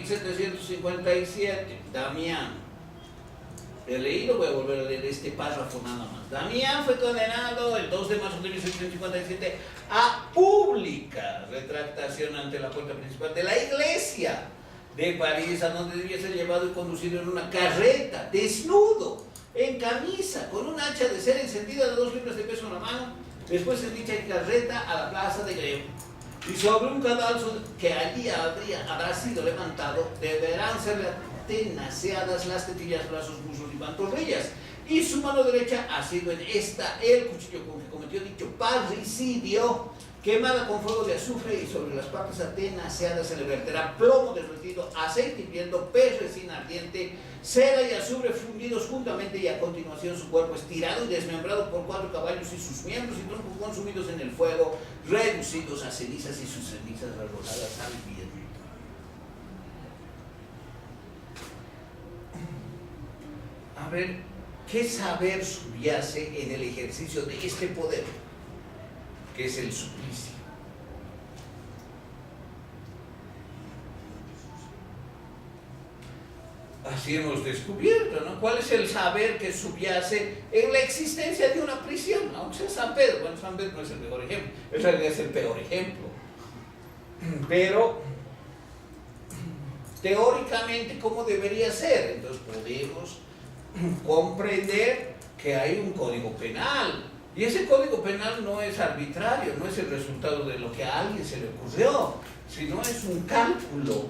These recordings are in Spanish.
1757, Damián. He leído, voy a volver a leer este párrafo nada más. Damián fue condenado el 2 de marzo de 1757 a pública retractación ante la puerta principal de la iglesia de París, a donde debía ser llevado y conducido en una carreta, desnudo, en camisa, con un hacha de cera encendida de 2 libras de peso en la mano, después en dicha carreta a la plaza de Greve. Y sobre un cadalso que allí habrá sido levantado, deberán ser atenaceadas las tetillas, brazos, muslos y pantorrillas. Y su mano derecha ha sido en esta el cuchillo con que cometió dicho parricidio, quemada con fuego de azufre, y sobre las partes atenaceadas se le verterá plomo derretido, aceite hirviendo, pez resina ardiente, cera y azufre fundidos juntamente, y a continuación su cuerpo estirado y desmembrado por 4 caballos, y sus miembros y troncos consumidos en el fuego, reducidos a cenizas, y sus cenizas arrojadas al viento. A ver, ¿qué saber subyace en el ejercicio de este poder, que es el suplicio? Así hemos descubierto, ¿no? ¿Cuál es el saber que subyace en la existencia de una prisión? Aunque sea San Pedro. Bueno, San Pedro no es el mejor ejemplo, en realidad es el peor ejemplo. Pero, teóricamente, ¿cómo debería ser? Entonces podemos comprender que hay un código penal, y ese código penal no es arbitrario, no es el resultado de lo que a alguien se le ocurrió, sino es un cálculo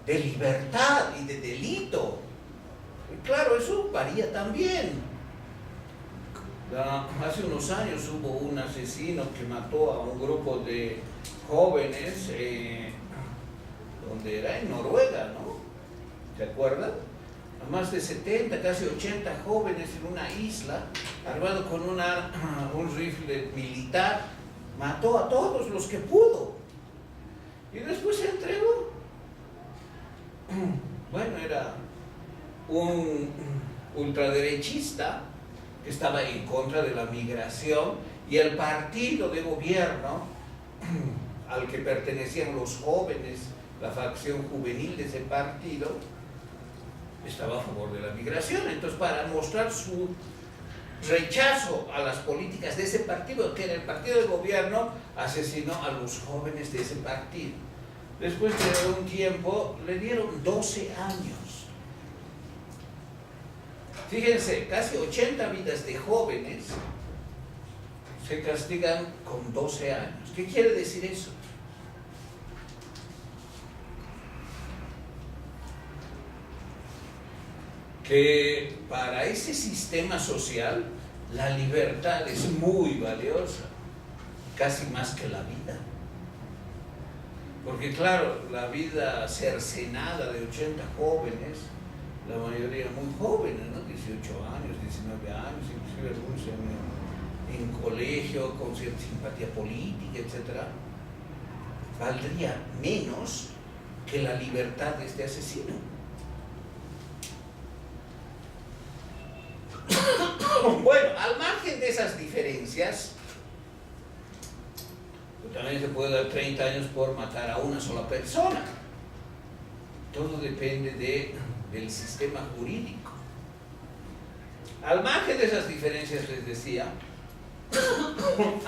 de libertad y de delito. Y claro, eso varía también. Hace unos años hubo un asesino que mató a un grupo de jóvenes, donde era en Noruega, ¿no? ¿Se acuerdan? A más de 70, casi 80 jóvenes en una isla, armado con un rifle militar, mató a todos los que pudo. Y después se entregó. Bueno, era un ultraderechista que estaba en contra de la migración, y el partido de gobierno al que pertenecían los jóvenes, la facción juvenil de ese partido, estaba a favor de la migración. Entonces, para mostrar su rechazo a las políticas de ese partido, que era el partido del gobierno, asesinó a los jóvenes de ese partido. Después de un tiempo le dieron 12 años. Fíjense, casi 80 vidas de jóvenes se castigan con 12 años. ¿Qué quiere decir eso? Que para ese sistema social la libertad es muy valiosa, casi más que la vida. Porque claro, la vida cercenada de 80 jóvenes, la mayoría muy jóvenes, ¿no? 18 años, 19 años, inclusive algunos en colegio, con cierta simpatía política, etc., valdría menos que la libertad de este asesino. Bueno, al margen de esas diferencias, también se puede dar 30 años por matar a una sola persona. Todo depende del sistema jurídico. Al margen de esas diferencias, les decía,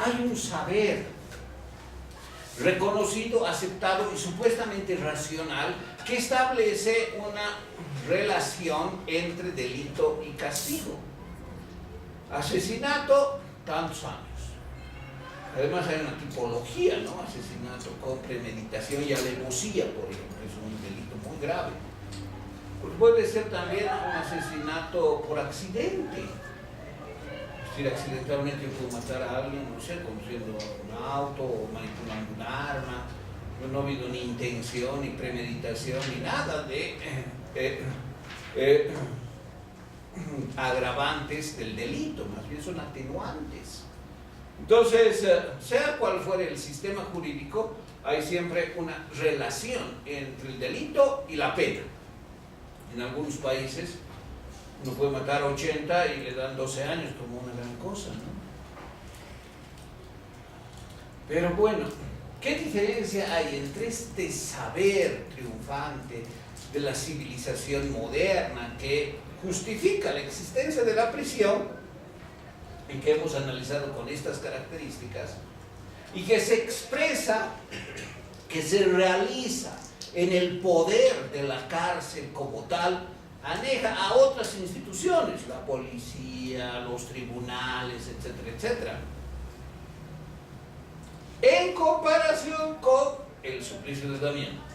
hay un saber reconocido, aceptado y supuestamente racional que establece una relación entre delito y castigo. Asesinato, tantos años. Además hay una tipología, ¿no? Asesinato con premeditación y alevosía, por ejemplo, es un delito muy grave. Pues puede ser también un asesinato por accidente. Es decir, accidentalmente yo puedo matar a alguien, no sé, conduciendo un auto o manipulando un arma. No ha habido ni intención, ni premeditación, ni nada de agravantes del delito, más bien son atenuantes. Entonces, sea cual fuere el sistema jurídico, hay siempre una relación entre el delito y la pena. En algunos países uno puede matar a 80 y le dan 12 años como una gran cosa, ¿no? Pero bueno, ¿qué diferencia hay entre este saber triunfante, de la civilización moderna que justifica la existencia de la prisión y que hemos analizado con estas características y que se expresa, que se realiza en el poder de la cárcel como tal, aneja a otras instituciones, la policía, los tribunales, etcétera, etcétera, en comparación con el suplicio de Damián.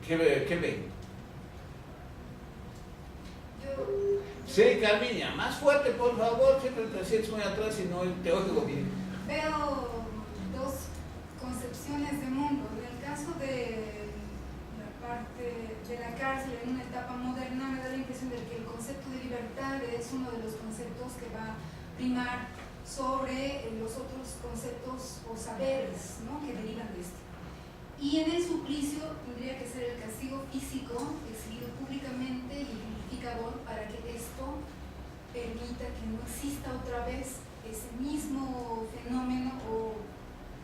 ¿Qué ven? Sí, Carmiña, más fuerte por favor, siempre te sientes muy atrás y no te oigo bien. Veo dos concepciones de mundo. En el caso de la parte de la cárcel en una etapa moderna, me da la impresión de que el concepto de libertad es uno de los conceptos que va a primar sobre los otros conceptos o saberes, ¿no?, que derivan de este. Y en el suplicio tendría que ser el castigo físico, exigido públicamente y vivificador, para que esto permita que no exista otra vez ese mismo fenómeno o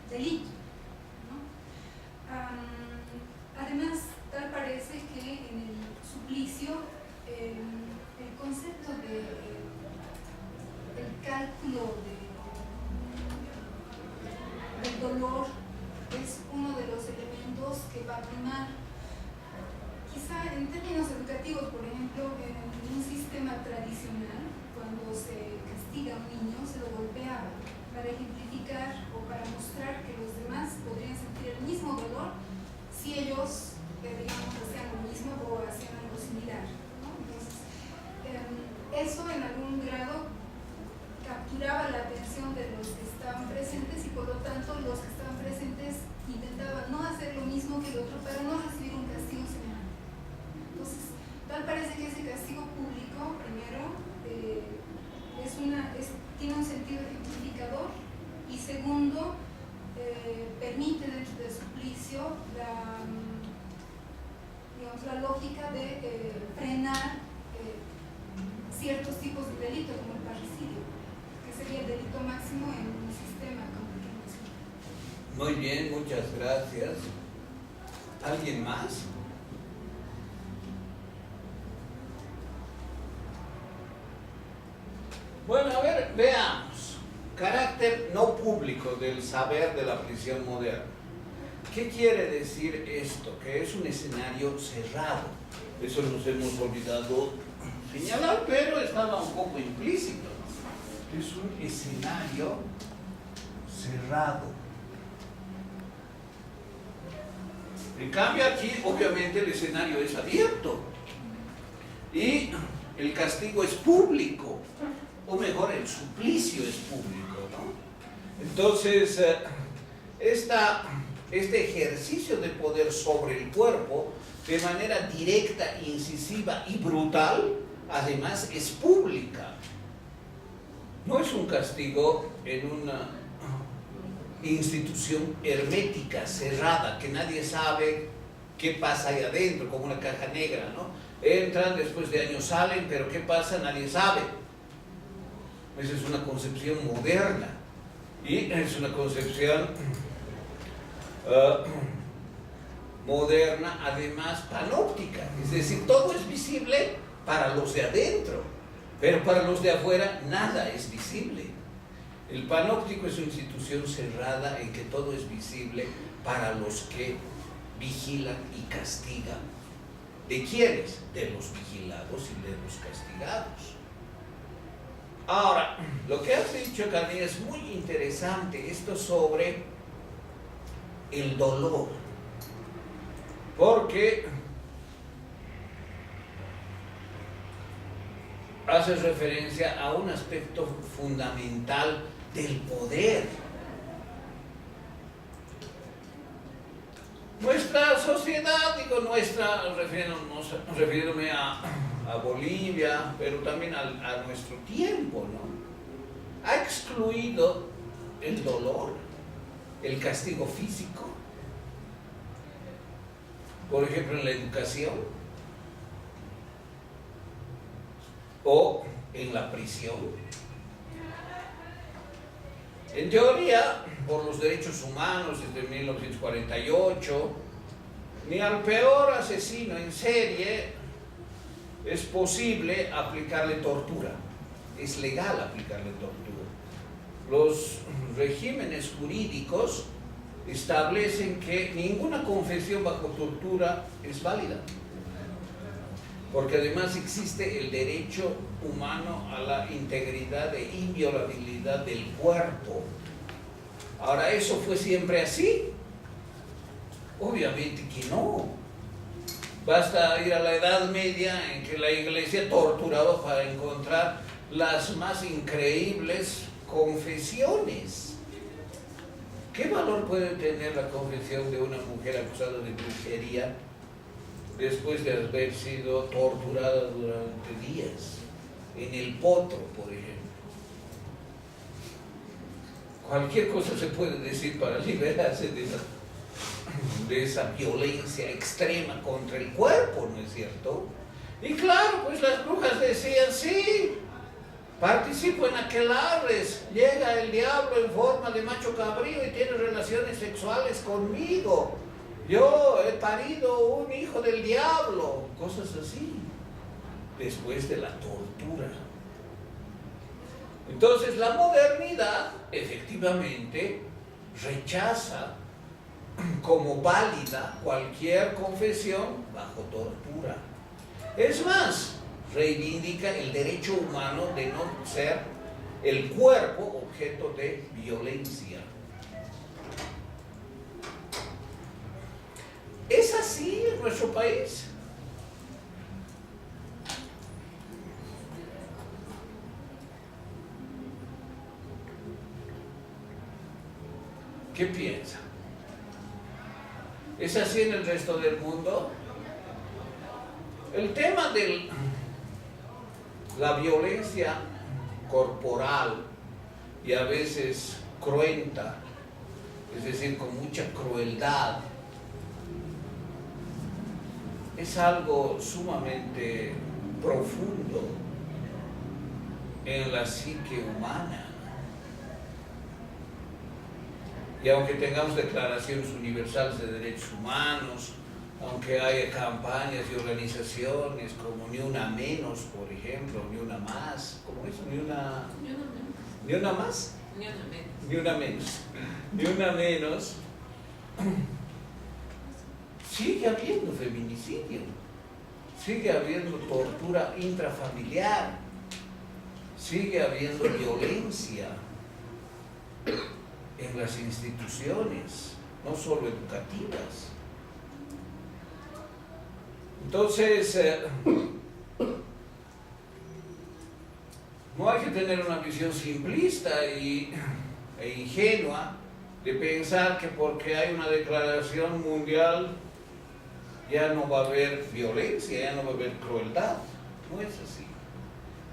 delito, ¿no? Además, tal parece que en el suplicio el concepto de el cálculo del dolor es uno de los elementos que va a primar. Quizá en términos educativos, por ejemplo, en un sistema tradicional, cuando se castiga a un niño, se lo golpeaba para ejemplificar o para mostrar que los demás podrían sentir el mismo dolor si ellos, digamos, hacían lo mismo o hacían algo similar, ¿no? Entonces, eso en algún grado capturaba la atención de los que estaban presentes y por lo tanto los que estaban presentes intentaban no hacer lo mismo que el otro para no recibir un castigo semejante. Entonces, tal parece que ese castigo público, primero, tiene un sentido ejemplificador y segundo, permite dentro del suplicio la lógica de frenar ciertos tipos de delito como el parricidio, que sería el delito máximo en un sistema como el que mencioné. Muy bien, muchas gracias. ¿Alguien más? Bueno, a ver, veamos. Carácter no público del saber de la prisión moderna. ¿Qué quiere decir esto? Que es un escenario cerrado. Eso nos hemos olvidado señalar, pero estaba un poco implícito, ¿no? Es un escenario cerrado. En cambio aquí, obviamente, el escenario es abierto y el castigo es público, o mejor, el suplicio es público, ¿no? Entonces, este ejercicio de poder sobre el cuerpo, de manera directa, incisiva y brutal, además es pública. No es un castigo en una institución hermética, cerrada, que nadie sabe qué pasa ahí adentro, como una caja negra, ¿no? Entran, después de años salen, pero qué pasa nadie sabe. Esa es una concepción moderna y es una concepción moderna, además panóptica, es decir, todo es visible para los de adentro, pero para los de afuera nada es visible. El panóptico es una institución cerrada en que todo es visible para los que vigilan y castigan. ¿De quiénes? De los vigilados y de los castigados. Ahora, lo que has dicho, Carmen, es muy interesante, esto sobre el dolor, porque hace referencia a un aspecto fundamental del poder. Nuestra sociedad, digo nuestra, refiriéndome a Bolivia, pero también a nuestro tiempo, ¿no? Ha excluido el dolor, el castigo físico, por ejemplo en la educación o en la prisión. En teoría, por los derechos humanos desde 1948, ni al peor asesino en serie es posible aplicarle tortura. Es legal aplicarle tortura. Los regímenes jurídicos establecen que ninguna confesión bajo tortura es válida, porque además existe el derecho humano a la integridad e inviolabilidad del cuerpo. Ahora, ¿eso fue siempre así? Obviamente que no. Basta ir a la Edad Media en que la Iglesia torturaba para encontrar las más increíbles confesiones. ¿Qué valor puede tener la confesión de una mujer acusada de brujería después de haber sido torturada durante días? En el potro, por ejemplo. Cualquier cosa se puede decir para liberarse de esa violencia extrema contra el cuerpo, ¿no es cierto? Y claro, pues las brujas decían, sí, participo en aquelarres, llega el diablo en forma de macho cabrío y tiene relaciones sexuales conmigo. Yo he parido un hijo del diablo, cosas así, después de la tortura. Entonces la modernidad efectivamente rechaza como válida cualquier confesión bajo tortura. Es más, reivindica el derecho humano de no ser el cuerpo objeto de violencia. ¿Es así en nuestro país? ¿Qué piensa? ¿Es así en el resto del mundo? El tema de la violencia corporal y a veces cruenta, es decir, con mucha crueldad, es algo sumamente profundo en la psique humana. Y aunque tengamos declaraciones universales de derechos humanos, aunque haya campañas y organizaciones como Ni Una Menos, por ejemplo, Ni Una Más, ¿cómo es? Ni una más, Ni Una Menos, Ni Una Menos, sigue habiendo feminicidio, sigue habiendo tortura intrafamiliar, sigue habiendo violencia en las instituciones, no solo educativas. Entonces, no hay que tener una visión simplista e ingenua de pensar que porque hay una declaración mundial ya no va a haber violencia, ya no va a haber crueldad. No es así.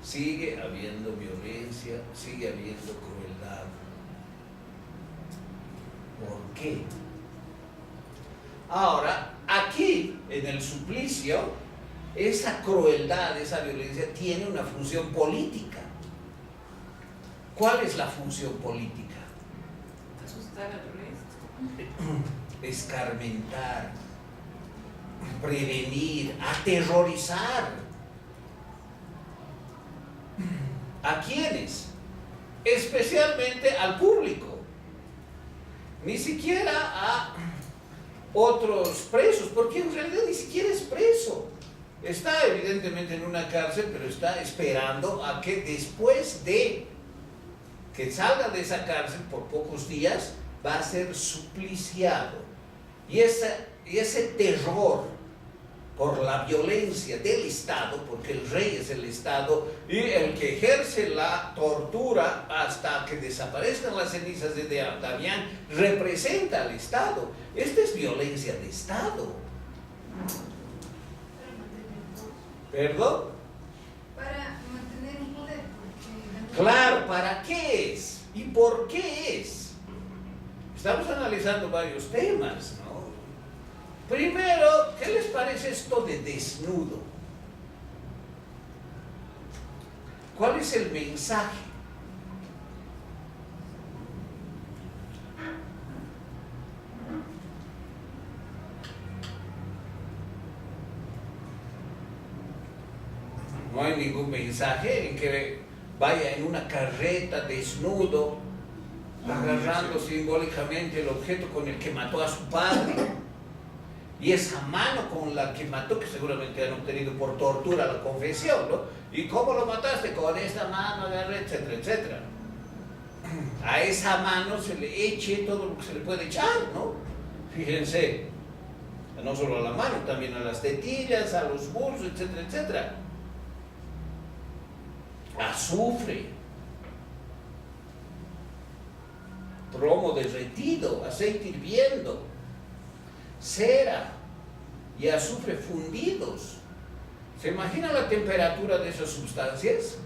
Sigue habiendo violencia, sigue habiendo crueldad. ¿Por qué? Ahora, aquí, en el suplicio, esa crueldad, esa violencia tiene una función política. ¿Cuál es la función política? Asustar al resto. Escarmentar, prevenir, aterrorizar. ¿A quiénes? Especialmente al público. Ni siquiera a otros presos, porque en realidad ni siquiera es preso. Está evidentemente en una cárcel, pero está esperando a que después de que salga de esa cárcel por pocos días, va a ser supliciado. Y ese terror por la violencia del Estado, porque el rey es el Estado, y el que ejerce la tortura hasta que desaparezcan las cenizas de Damián, representa al Estado. Esta es violencia de Estado. ¿Perdón? Para mantener un poder. Claro, ¿para qué es? ¿Y por qué es? Estamos analizando varios temas, ¿no? Primero, ¿qué les parece esto de desnudo? ¿Cuál es el mensaje? No hay ningún mensaje en que vaya en una carreta desnudo, agarrando simbólicamente el objeto con el que mató a su padre. Y esa mano con la que mató, que seguramente han obtenido por tortura la confesión, ¿no? ¿Y cómo lo mataste? Con esta mano, agarré, etcétera, etcétera. A esa mano se le eche todo lo que se le puede echar, ¿no? Fíjense, no solo a la mano, también a las tetillas, a los bolsos, etcétera, etcétera. Azufre, plomo derretido, aceite hirviendo, cera y azufre fundidos. ¿Se imagina la temperatura de esas sustancias?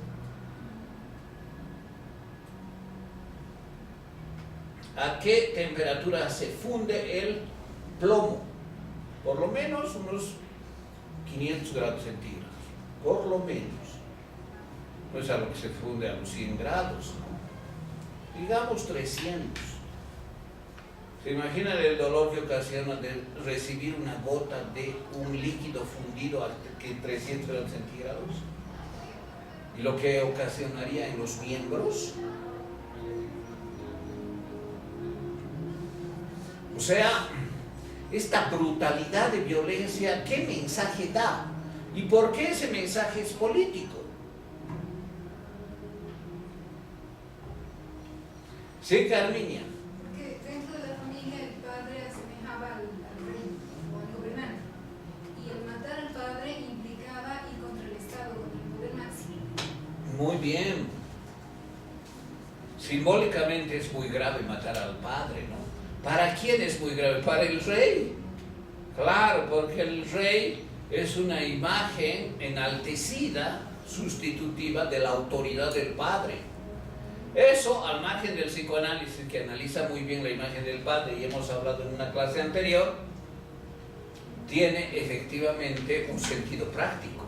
¿A qué temperatura se funde el plomo? Por lo menos unos 500 grados centígrados, por lo menos. No es algo que se funde a los 100 grados, ¿no? Digamos 300. ¿Se imaginan el dolor que ocasiona de recibir una gota de un líquido fundido a 300 grados centígrados? ¿Y lo que ocasionaría en los miembros? O sea, esta brutalidad de violencia, ¿qué mensaje da? ¿Y por qué ese mensaje es político? Sí, Carmiña. Porque dentro de la familia el padre asemejaba al rey o al gobernante. Y el matar al padre implicaba ir contra el Estado, contra el poder máximo. Muy bien. Simbólicamente es muy grave matar al padre, ¿no? ¿Para quién es muy grave? Para el rey. Claro, porque el rey es una imagen enaltecida, sustitutiva de la autoridad del padre. Eso, al margen del psicoanálisis, que analiza muy bien la imagen del padre, y hemos hablado en una clase anterior, tiene efectivamente un sentido práctico.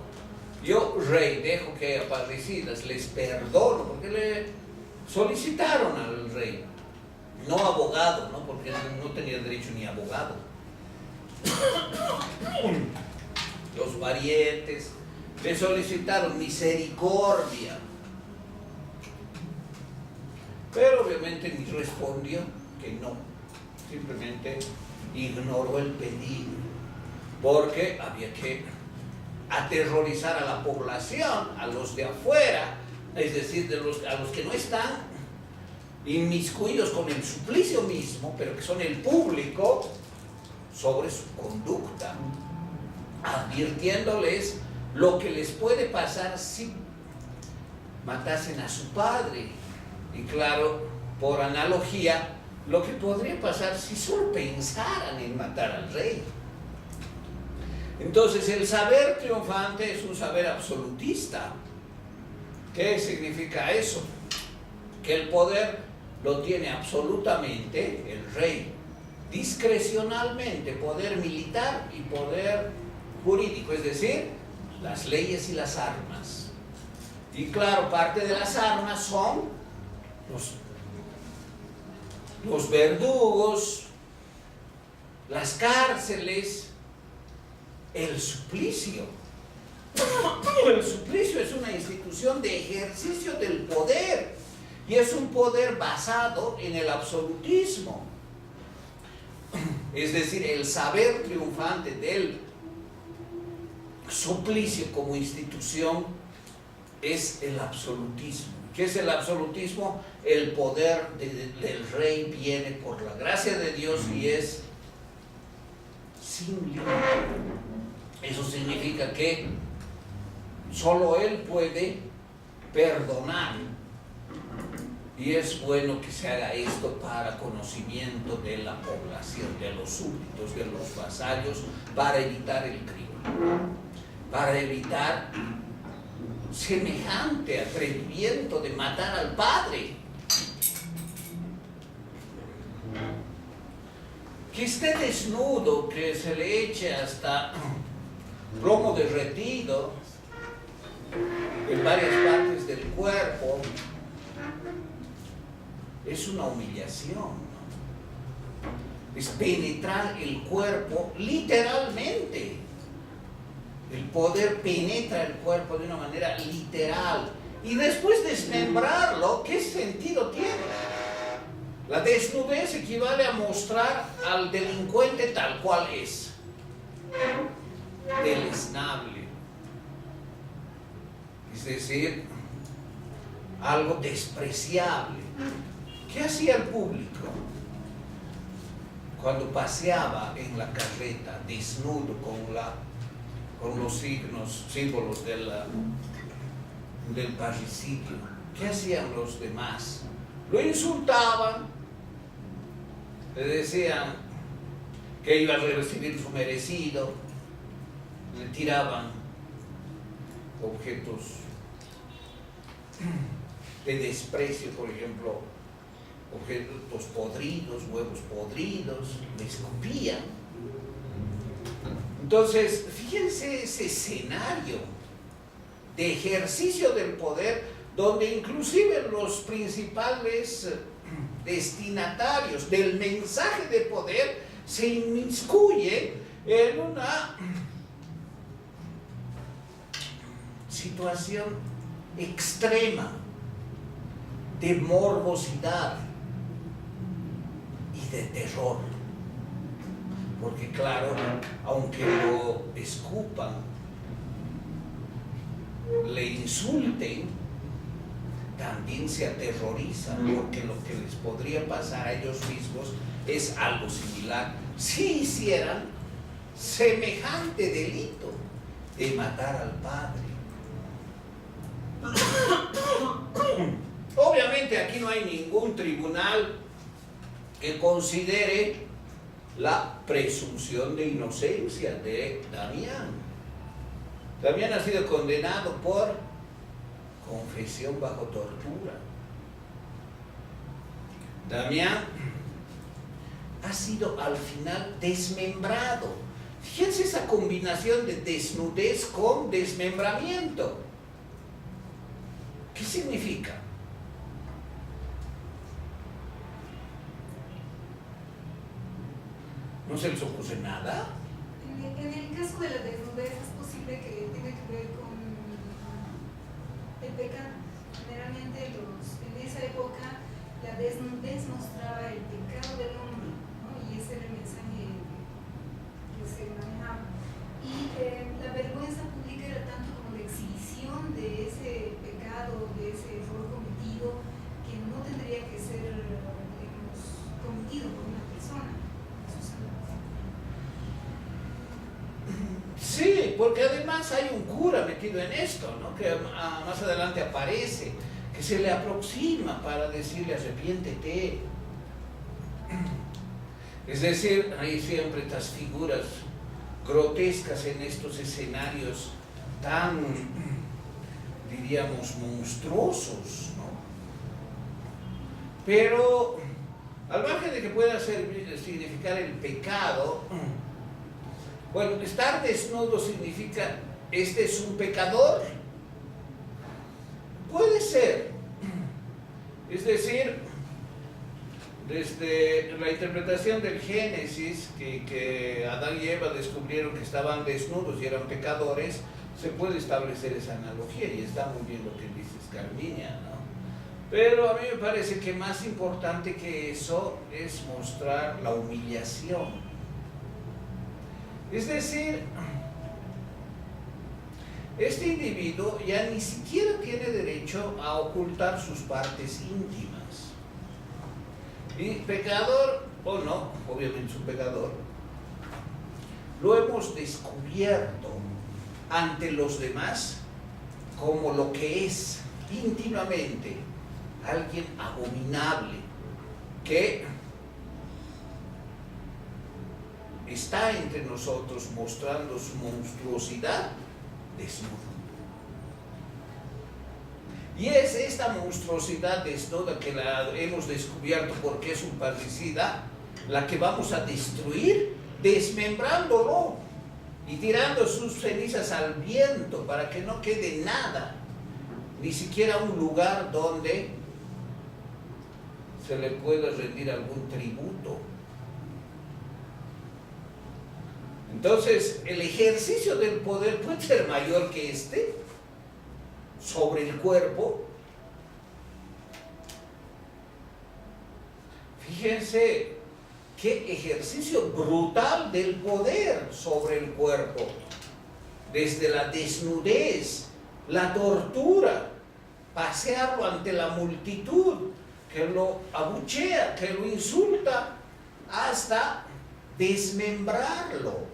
Yo, rey, dejo que haya parricidas, les perdono, porque le solicitaron al rey. No abogado, ¿no? Porque no tenía derecho ni abogado. Los varietes le solicitaron misericordia. Pero obviamente ni respondió que no. Simplemente ignoró el pedido. Porque había que aterrorizar a la población, a los de afuera, es decir, a los que no están inmiscuidos con el suplicio mismo, pero que son el público, sobre su conducta, advirtiéndoles lo que les puede pasar si matasen a su padre. Y claro, por analogía, lo que podría pasar si solo pensaran en matar al rey. Entonces, el saber triunfante es un saber absolutista. ¿Qué significa eso? Que el poder lo tiene absolutamente el rey, discrecionalmente, poder militar y poder jurídico, es decir, las leyes y las armas. Y claro, parte de las armas son los verdugos, las cárceles, el suplicio. El suplicio es una institución de ejercicio del poder. Y es un poder basado en el absolutismo. Es decir, el saber triunfante del suplicio como institución es el absolutismo. ¿Qué es el absolutismo? El poder del rey viene por la gracia de Dios y es sin límite. Eso significa que solo Él puede perdonar. Y es bueno que se haga esto para conocimiento de la población, de los súbditos, de los vasallos, para evitar el crimen, para evitar semejante atrevimiento de matar al padre. Que esté desnudo, que se le eche hasta plomo derretido en varias partes del cuerpo, es una humillación, ¿no? Es penetrar el cuerpo literalmente. El poder penetra el cuerpo de una manera literal. Y después desmembrarlo, ¿qué sentido tiene? La desnudez equivale a mostrar al delincuente tal cual es. Deleznable. Es decir, algo despreciable. ¿Qué hacía el público cuando paseaba en la carreta desnudo con los símbolos del parricidio? ¿Qué hacían los demás? Lo insultaban, le decían que iba a recibir su merecido, le tiraban objetos de desprecio, por ejemplo, objetos podridos, huevos podridos, le escupían. Entonces, fíjense ese escenario de ejercicio del poder, donde inclusive los principales destinatarios del mensaje de poder se inmiscuyen en una situación extrema de morbosidad y de terror. Porque claro, aunque lo escupan, le insulten, también se aterrorizan, porque lo que les podría pasar a ellos mismos es algo similar si hicieran semejante delito de matar al padre. Obviamente aquí no hay ningún tribunal que considere la presunción de inocencia de Damián. Damián ha sido condenado por confesión bajo tortura. Damián ha sido al final desmembrado. Fíjense esa combinación de desnudez con desmembramiento. ¿Qué significa? ¿No se les ocurre nada? En el caso de la desnudez es posible que tenga que ver con el pecado. Generalmente en esa época la desnudez mostraba el pecado del hombre, ¿no? Y ese era el mensaje que se manejaba. Y la vergüenza pública era tanto como la exhibición de ese pecado, de ese error cometido, que no tendría que ser, digamos, cometido por una persona. Sí, porque además hay un cura metido en esto, ¿no? Que más adelante aparece, que se le aproxima para decirle arrepiéntete. Es decir, hay siempre estas figuras grotescas en estos escenarios tan, diríamos, monstruosos, ¿no? Pero al margen de que pueda significar el pecado, bueno, estar desnudo significa, ¿este es un pecador? Puede ser. Es decir, desde la interpretación del Génesis, que Adán y Eva descubrieron que estaban desnudos y eran pecadores, se puede establecer esa analogía, y está muy bien lo que dices, Carminia, ¿no? Pero a mí me parece que más importante que eso es mostrar la humillación. Es decir, este individuo ya ni siquiera tiene derecho a ocultar sus partes íntimas. Y pecador o no, obviamente es un pecador, lo hemos descubierto ante los demás como lo que es íntimamente alguien abominable, que está entre nosotros mostrando su monstruosidad desnudo. Y es esta monstruosidad desnuda que la hemos descubierto porque es un parricida, la que vamos a destruir desmembrándolo y tirando sus cenizas al viento para que no quede nada, ni siquiera un lugar donde se le pueda rendir algún tributo. Entonces, el ejercicio del poder puede ser mayor que este sobre el cuerpo. Fíjense qué ejercicio brutal del poder sobre el cuerpo. Desde la desnudez, la tortura, pasearlo ante la multitud que lo abuchea, que lo insulta, hasta desmembrarlo.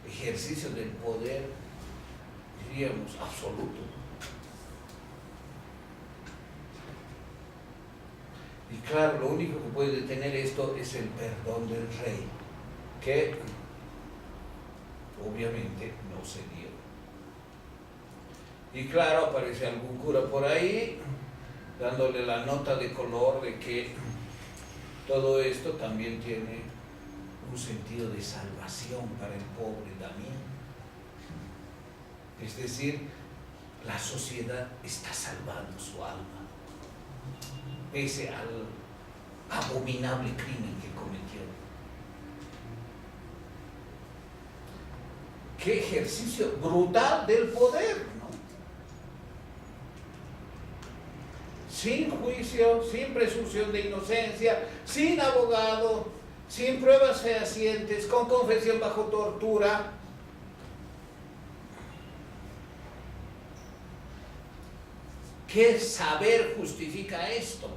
Ejercicio del poder, diríamos, absoluto. Y claro, lo único que puede detener esto es el perdón del rey, que obviamente no se dio. Y claro, aparece algún cura por ahí, dándole la nota de color de que todo esto también tiene un sentido de salvación para el pobre Damián. Es decir, la sociedad está salvando su alma, pese al abominable crimen que cometió. Qué ejercicio brutal del poder, ¿no? Sin juicio, sin presunción de inocencia, sin abogado, sin pruebas fehacientes, con confesión bajo tortura. ¿Qué saber justifica esto?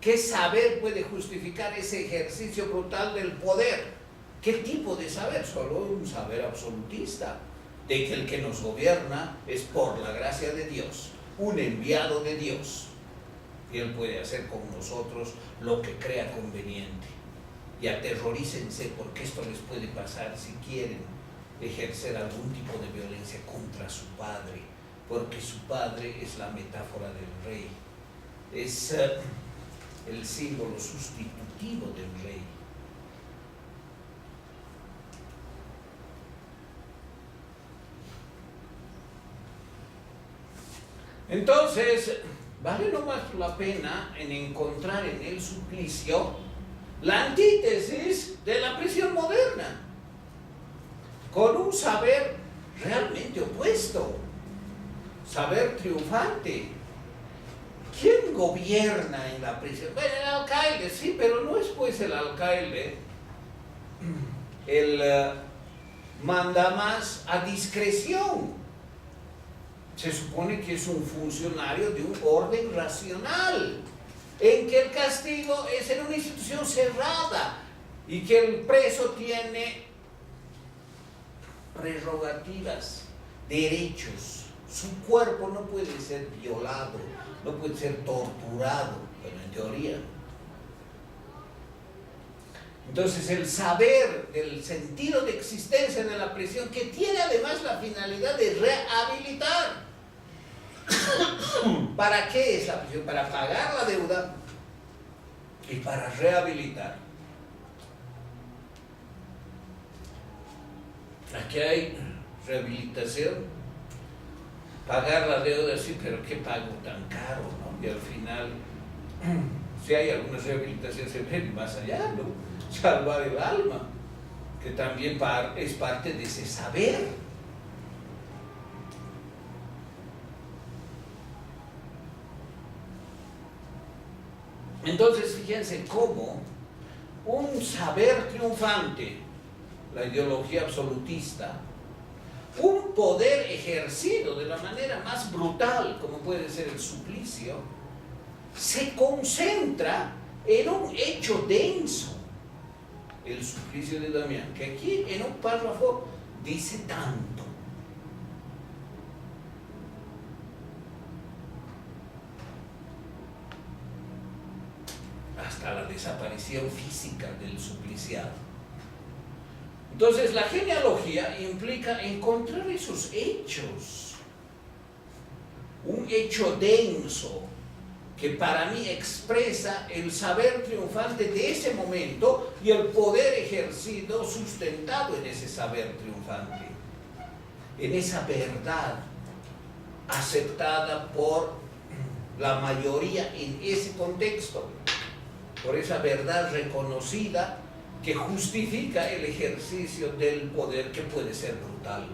¿Qué saber puede justificar ese ejercicio brutal del poder? ¿Qué tipo de saber? Solo un saber absolutista, de que el que nos gobierna es por la gracia de Dios, un enviado de Dios, y Él puede hacer con nosotros lo que crea conveniente. Y aterrorícense, porque esto les puede pasar si quieren ejercer algún tipo de violencia contra su padre, porque su padre es la metáfora del rey, es el símbolo sustitutivo del rey. Entonces, vale nomás la pena en encontrar en el suplicio la antítesis de la prisión moderna, con un saber realmente opuesto, saber triunfante. ¿Quién gobierna en la prisión? Bueno, el alcaide, sí, pero no es pues el alcaide el mandamás a discreción. Se supone que es un funcionario de un orden racional, en que el castigo es en una institución cerrada y que el preso tiene prerrogativas, derechos. Su cuerpo no puede ser violado, no puede ser torturado, pero en teoría. Entonces, el saber del sentido de existencia de la prisión, que tiene además la finalidad de rehabilitar. ¿Para qué es la prisión? Para pagar la deuda y para rehabilitar. Aquí hay rehabilitación, pagar la deuda, sí, pero qué pago tan caro, ¿no? Y al final, si hay alguna rehabilitación, se ve más allá, ¿no? Salvar el alma, que también es parte de ese saber. Entonces, fíjense cómo un saber triunfante, la ideología absolutista, un poder ejercido de la manera más brutal, como puede ser el suplicio, se concentra en un hecho denso, el suplicio de Damián, que aquí en un párrafo dice tanto. Hasta la desaparición física del supliciado. Entonces, la genealogía implica encontrar esos hechos, un hecho denso que para mí expresa el saber triunfante de ese momento y el poder ejercido sustentado en ese saber triunfante, en esa verdad aceptada por la mayoría en ese contexto, por esa verdad reconocida que justifica el ejercicio del poder, que puede ser brutal.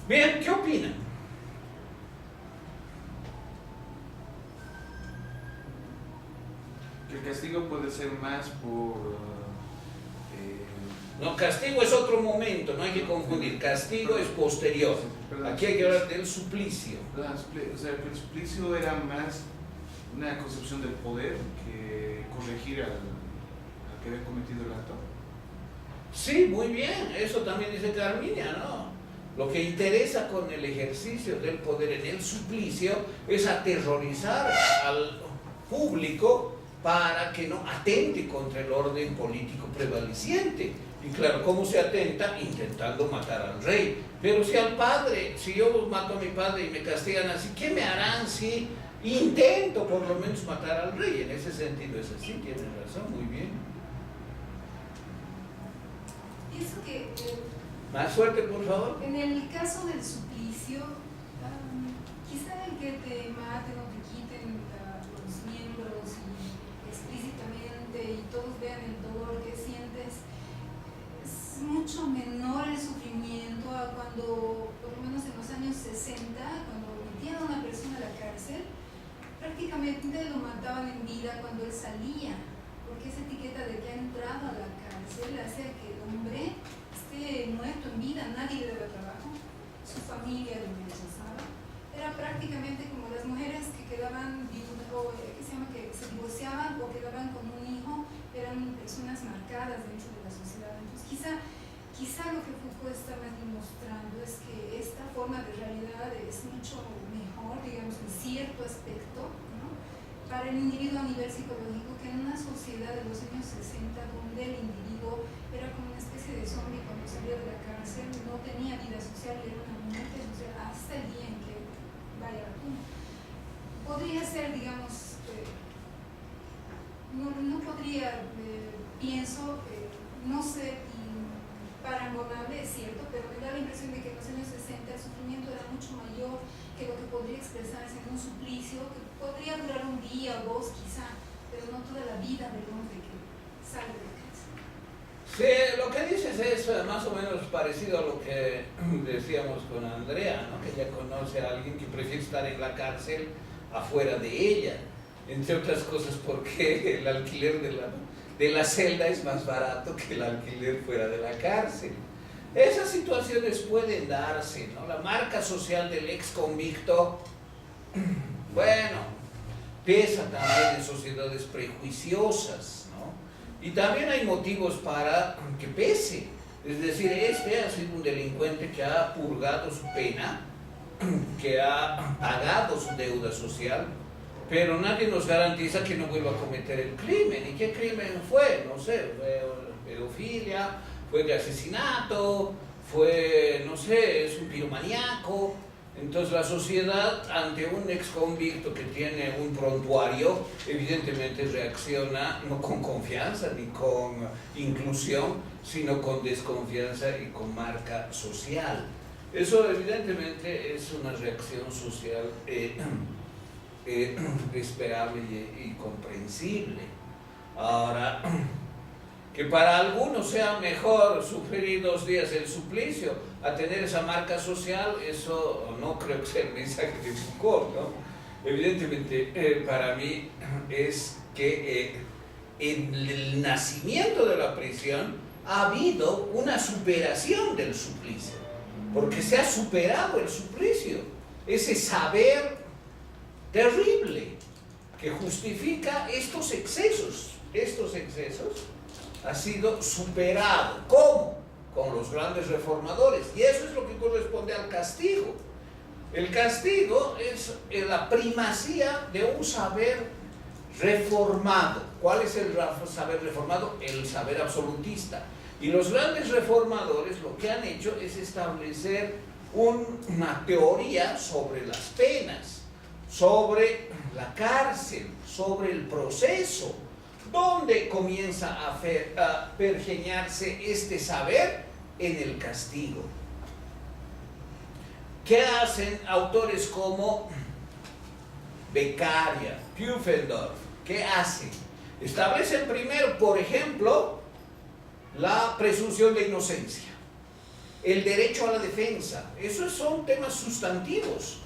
Bien, ¿qué opinan? Que el castigo puede ser más por... No, castigo es otro momento, no hay que confundir. Castigo es posterior. Aquí hay que hablar del suplicio. O sea, que el suplicio era más una concepción del poder que corregir al que había cometido el acto. Sí, muy bien, eso también dice Carminia, ¿no? Lo que interesa con el ejercicio del poder en el suplicio es aterrorizar al público para que no atente contra el orden político prevaleciente. Y claro, ¿cómo se atenta? Intentando matar al rey. Pero si yo mato a mi padre y me castigan así, ¿qué me harán si intento por lo menos matar al rey? En ese sentido es así, tienes razón, muy bien. Pienso que Más fuerte, por favor. en el caso del suplicio, quizá el que te maten o te quiten los miembros y explícitamente y todos vean el dolor que sientes, es mucho menor el sufrimiento a cuando, por lo menos en los años 60, cuando metían a una persona a la cárcel, prácticamente lo mataban en vida cuando él salía, porque esa etiqueta de que ha entrado a la cárcel hace que el hombre esté muerto en vida, nadie le daba trabajo, su familia lo rechazaba. Era prácticamente como las mujeres que quedaban que se divorciaban o quedaban con un hijo, eran personas marcadas dentro de la sociedad. Entonces quizá lo que Foucault está más demostrando es que esta forma de realidad es mucho mejor, digamos, en cierto aspecto, ¿no?, para el individuo a nivel psicológico, que en una sociedad de los años 60 donde el individuo era como una especie de zombie cuando salía de la cárcel, no tenía vida social, era una muerte social hasta el día en que vaya a la tumba. Podría ser, digamos, no podría, pienso, no ser parangonable, es cierto, pero me da la impresión de que en los años 60 el sufrimiento era mucho mayor que lo que podría expresarse en un suplicio, que podría durar un día o dos quizá, pero no toda la vida del hombre que sale de casa. Sí, lo que dices es más o menos parecido a lo que decíamos con Andrea, ¿no? Que ella conoce a alguien que prefiere estar en la cárcel afuera de ella, entre otras cosas porque el alquiler de la celda es más barato que el alquiler fuera de la cárcel. Esas situaciones pueden darse, ¿no? La marca social del ex convicto, bueno, pesa también en sociedades prejuiciosas, ¿no? Y también hay motivos para que pese. Es decir, este ha sido un delincuente que ha purgado su pena, que ha pagado su deuda social, pero nadie nos garantiza que no vuelva a cometer el crimen. ¿Y qué crimen fue? No sé, fue pedofilia, fue de asesinato, fue, no sé, es un piromaníaco. Entonces la sociedad ante un ex convicto que tiene un prontuario evidentemente reacciona no con confianza ni con inclusión, sino con desconfianza y con marca social. Eso evidentemente es una reacción social esperable y comprensible. Ahora, que para algunos sea mejor sufrir 2 días el suplicio a tener esa marca social, eso no creo que sea el mensaje de Foucault, ¿no? Evidentemente, para mí es que en el nacimiento de la prisión ha habido una superación del suplicio, porque se ha superado el suplicio, ese saber terrible que justifica estos excesos ha sido superado. ¿Cómo? Con los grandes reformadores. Y eso es lo que corresponde al castigo. El castigo es la primacía de un saber reformado. ¿Cuál es el saber reformado? El saber absolutista. Y los grandes reformadores lo que han hecho es establecer una teoría sobre las penas, sobre la cárcel, sobre el proceso, donde comienza a pergeñarse este saber en el castigo. ¿Qué hacen autores como Beccaria, Pufendorf? ¿Qué hacen? Establecen primero, por ejemplo, la presunción de inocencia, el derecho a la defensa. Esos son temas sustantivos.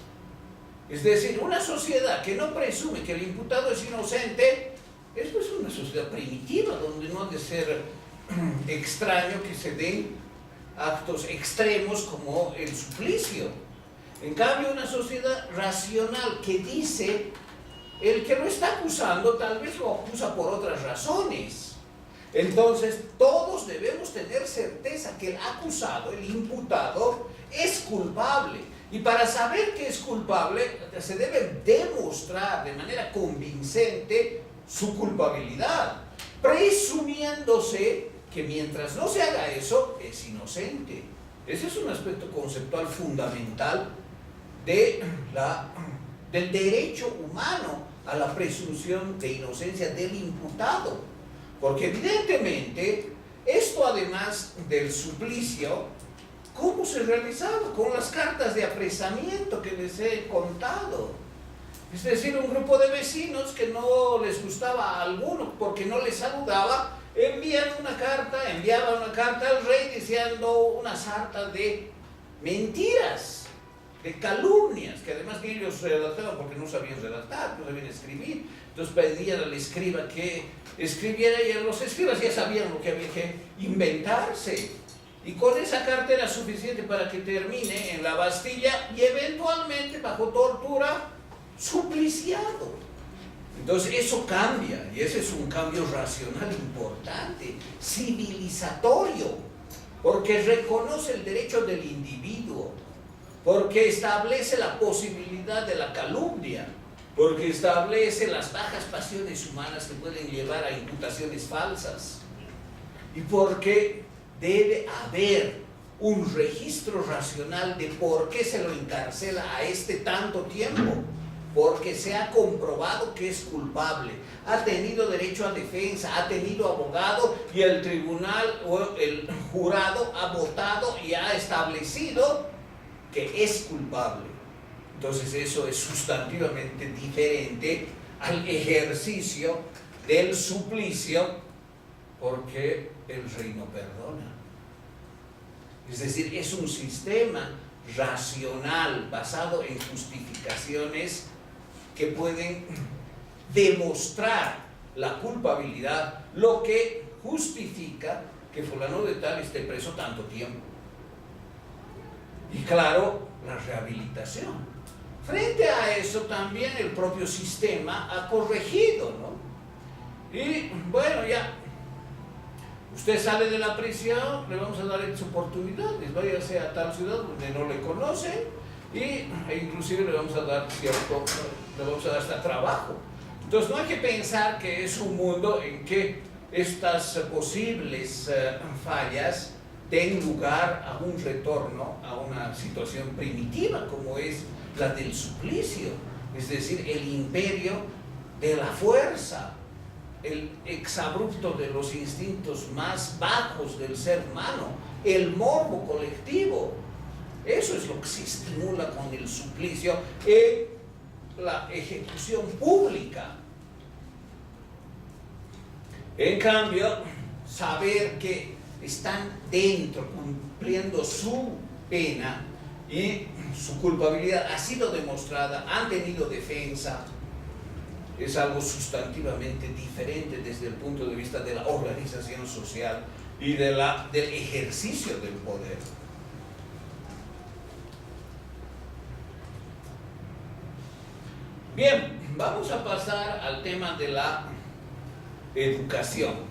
Es decir, una sociedad que no presume que el imputado es inocente es pues una sociedad primitiva, donde no ha de ser extraño que se den actos extremos como el suplicio. En cambio, una sociedad racional que dice, el que lo está acusando tal vez lo acusa por otras razones. Entonces, todos debemos tener certeza que el acusado, el imputado, es culpable. Y para saber que es culpable, se debe demostrar de manera convincente su culpabilidad, presumiéndose que mientras no se haga eso, es inocente. Ese es un aspecto conceptual fundamental del derecho humano a la presunción de inocencia del imputado. Porque evidentemente, esto además del suplicio, ¿cómo se realizaba? Con las cartas de apresamiento que les he contado. Es decir, un grupo de vecinos que no les gustaba a alguno porque no les saludaba, enviaban una carta al rey diciendo una sarta de mentiras, de calumnias, que además que ellos redactaban porque no sabían redactar, no sabían escribir. Entonces pedían al escriba que escribiera, y los escribas ya sabían lo que había que inventarse. Y con esa carta era suficiente para que termine en la Bastilla y eventualmente bajo tortura supliciado. Entonces eso cambia, y ese es un cambio racional importante, civilizatorio, porque reconoce el derecho del individuo, porque establece la posibilidad de la calumnia, porque establece las bajas pasiones humanas que pueden llevar a imputaciones falsas, y porque debe haber un registro racional de por qué se lo encarcela a este tanto tiempo. Porque se ha comprobado que es culpable, ha tenido derecho a defensa, ha tenido abogado, y el tribunal o el jurado ha votado y ha establecido que es culpable. Entonces eso es sustantivamente diferente al ejercicio del suplicio, porque el rey no perdona. Es decir, es un sistema racional basado en justificaciones que pueden demostrar la culpabilidad, lo que justifica que fulano de tal esté preso tanto tiempo. Y claro, la rehabilitación. Frente a eso también el propio sistema ha corregido, ¿no? Y bueno, ya, usted sale de la prisión, le vamos a dar X oportunidades, váyase a tal ciudad donde no le conocen, e inclusive le vamos a dar hasta trabajo. Entonces no hay que pensar que es un mundo en que estas posibles fallas den lugar a un retorno a una situación primitiva como es la del suplicio, es decir, el imperio de la fuerza, el exabrupto de los instintos más bajos del ser humano, el morbo colectivo. Eso es lo que se estimula con el suplicio en la ejecución pública. En cambio, saber que están dentro cumpliendo su pena y su culpabilidad ha sido demostrada, han tenido defensa, es algo sustantivamente diferente desde el punto de vista de la organización social y del ejercicio del poder. Bien, vamos a pasar al tema de la educación.